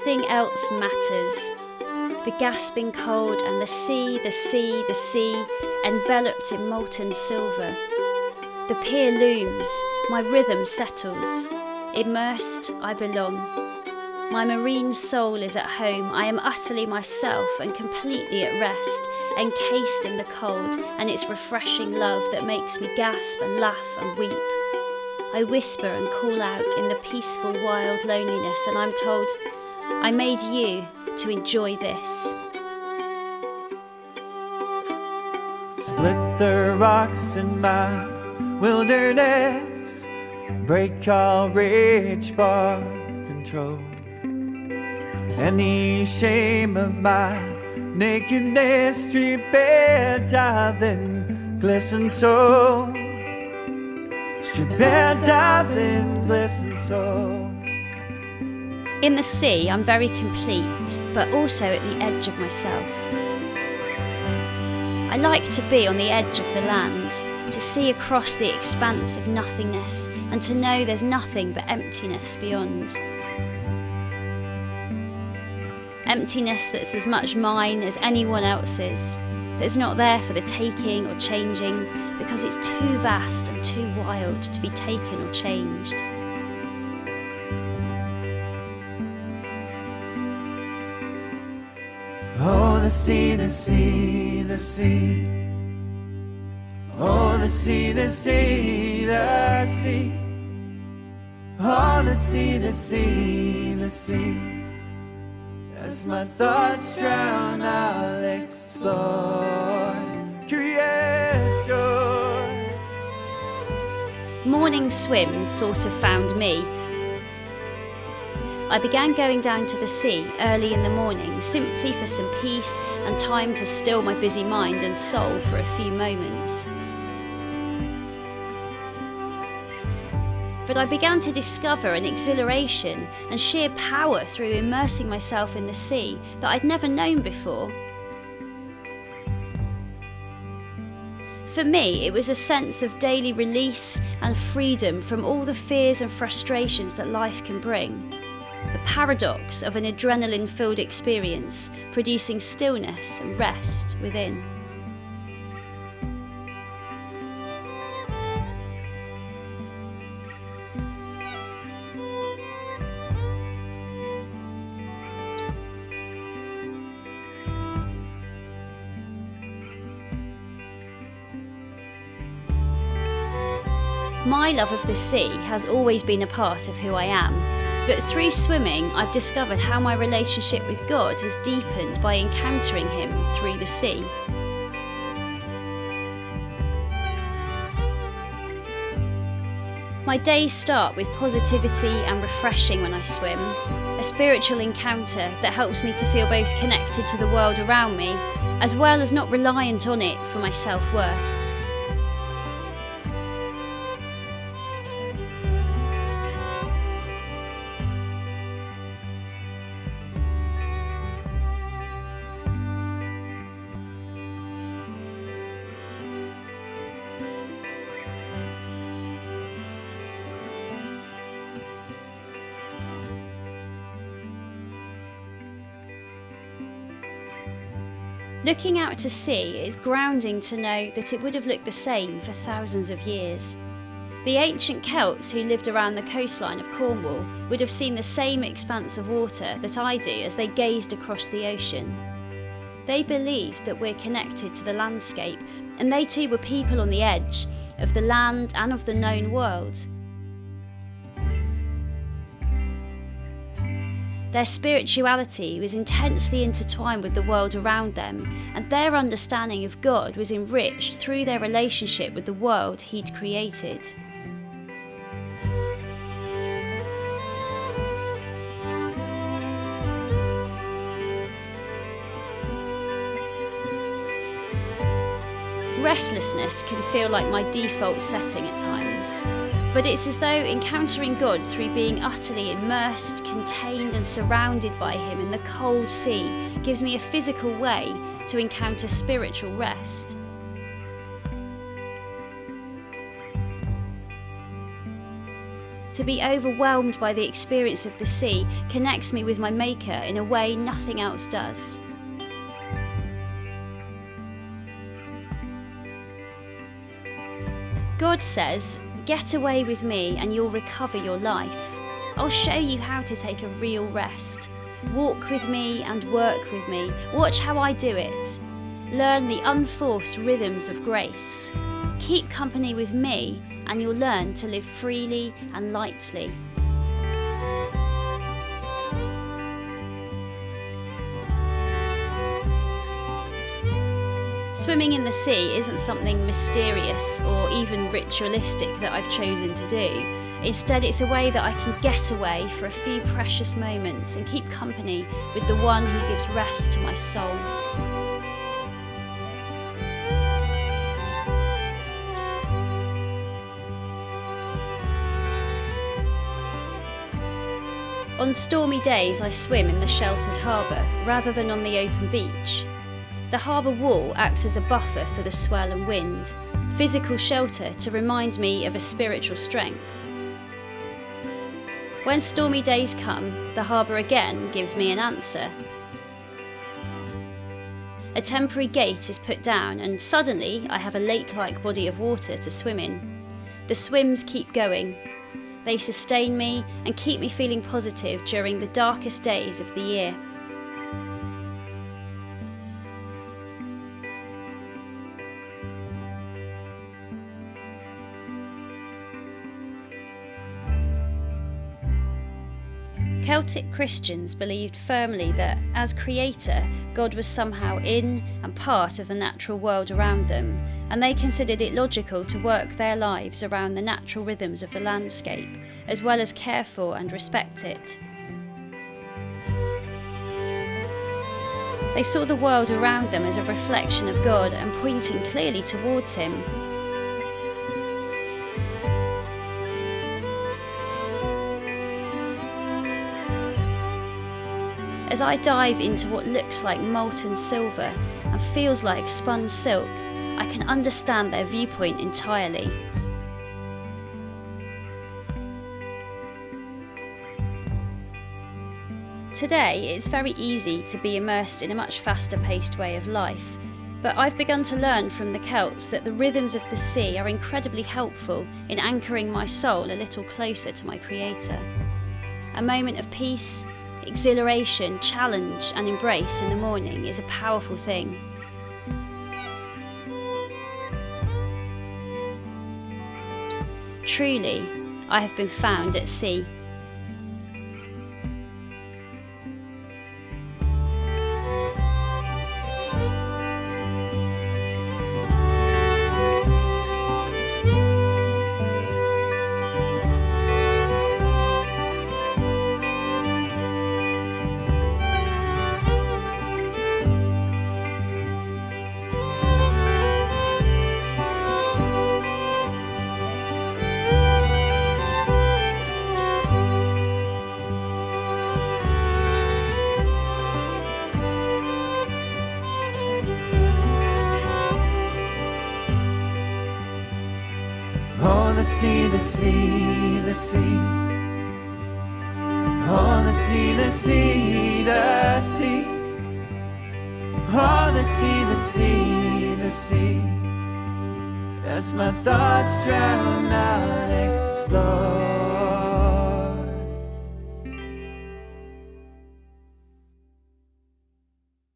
nothing else matters. The gasping cold and the sea, enveloped in molten silver. The pier looms, my rhythm settles. Immersed, I belong. My marine soul is at home. I am utterly myself and completely at rest, encased in the cold and its refreshing love that makes me gasp and laugh and weep. I whisper and call out in the peaceful, wild loneliness, and I'm told, I made you to enjoy this. Split the rocks in my wilderness, break all rage for control. Any shame of my nakedness, strip it of and glisten so. Strip it of and glisten so. In the sea, I'm very complete, but also at the edge of myself. I like to be on the edge of the land, to see across the expanse of nothingness and to know there's nothing but emptiness beyond. Emptiness that's as much mine as anyone else's, that's not there for the taking or changing because it's too vast and too wild to be taken or changed. Oh, the sea, the sea, the sea. Oh, the sea, the sea, the sea. Oh, the sea, the sea, the sea. As my thoughts drown, I'll explore creation. Morning swims sort of found me. I began going down to the sea early in the morning simply for some peace and time to still my busy mind and soul for a few moments. But I began to discover an exhilaration and sheer power through immersing myself in the sea that I'd never known before. For me, it was a sense of daily release and freedom from all the fears and frustrations that life can bring. The paradox of an adrenaline-filled experience, producing stillness and rest within. My love of the sea has always been a part of who I am. But through swimming, I've discovered how my relationship with God has deepened by encountering Him through the sea. My days start with positivity and refreshing when I swim, a spiritual encounter that helps me to feel both connected to the world around me, as well as not reliant on it for my self-worth. Looking out to sea is grounding to know that it would have looked the same for thousands of years. The ancient Celts who lived around the coastline of Cornwall would have seen the same expanse of water that I do as they gazed across the ocean. They believed that we're connected to the landscape, and they too were people on the edge of the land and of the known world. Their spirituality was intensely intertwined with the world around them, and their understanding of God was enriched through their relationship with the world He'd created. Restlessness can feel like my default setting at times, but it's as though encountering God through being utterly immersed, contained and surrounded by Him in the cold sea gives me a physical way to encounter spiritual rest. To be overwhelmed by the experience of the sea connects me with my Maker in a way nothing else does. God says, "Get away with me and you'll recover your life. I'll show you how to take a real rest. Walk with me and work with me. Watch how I do it. Learn the unforced rhythms of grace. Keep company with me and you'll learn to live freely and lightly." Swimming in the sea isn't something mysterious or even ritualistic that I've chosen to do. Instead, it's a way that I can get away for a few precious moments and keep company with the one who gives rest to my soul. On stormy days, I swim in the sheltered harbour rather than on the open beach. The harbour wall acts as a buffer for the swell and wind, physical shelter to remind me of a spiritual strength. When stormy days come, the harbour again gives me an answer. A temporary gate is put down and suddenly I have a lake-like body of water to swim in. The swims keep going. They sustain me and keep me feeling positive during the darkest days of the year. Celtic Christians believed firmly that, as creator, God was somehow in and part of the natural world around them, and they considered it logical to work their lives around the natural rhythms of the landscape, as well as care for and respect it. They saw the world around them as a reflection of God and pointing clearly towards Him. As I dive into what looks like molten silver and feels like spun silk, I can understand their viewpoint entirely. Today, it's very easy to be immersed in a much faster-paced way of life, but I've begun to learn from the Celts that the rhythms of the sea are incredibly helpful in anchoring my soul a little closer to my Creator. A moment of peace, exhilaration, challenge and embrace in the morning is a powerful thing. Truly, I have been found at sea. Oh, the sea, the sea, the sea. Oh, the sea, the sea, the sea. Oh, the sea, the sea, the sea. As my thoughts drown, I'll explore.